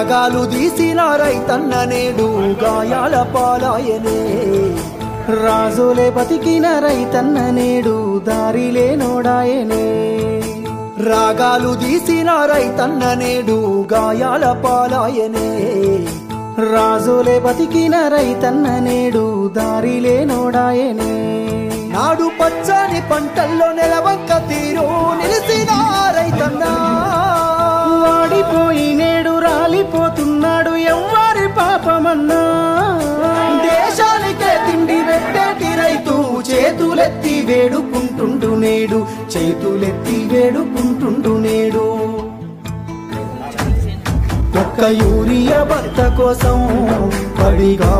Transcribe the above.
రాగాలు తీసిన రైతన్న నేడు గాయాల పాలాయనే రాజులే బతికిన రైతన్న నేడు దారిలే నోడాయనే రాగాలు తీసిన రైతన్న నేడు గాయాల పాలాయనే రాజులే బతికిన రైతన్న నేడు దారిలే నోడాయనే నాడు పచ్చని పంటల్లో నెలవంక తీరు నిలిసిన రైతన్న వాడిపోయి నేడు రాలిపోతున్నాడు ఎవ్వరి పాపమన్నా దేశానికే తిండి పెట్టేటి రైతు చేతులెత్తి వేడుకుంటుండు నేడు చేతులెత్తి వేడుకుంటుండు నేడు ఒక్క యూరియా భర్త కోసం పడిగా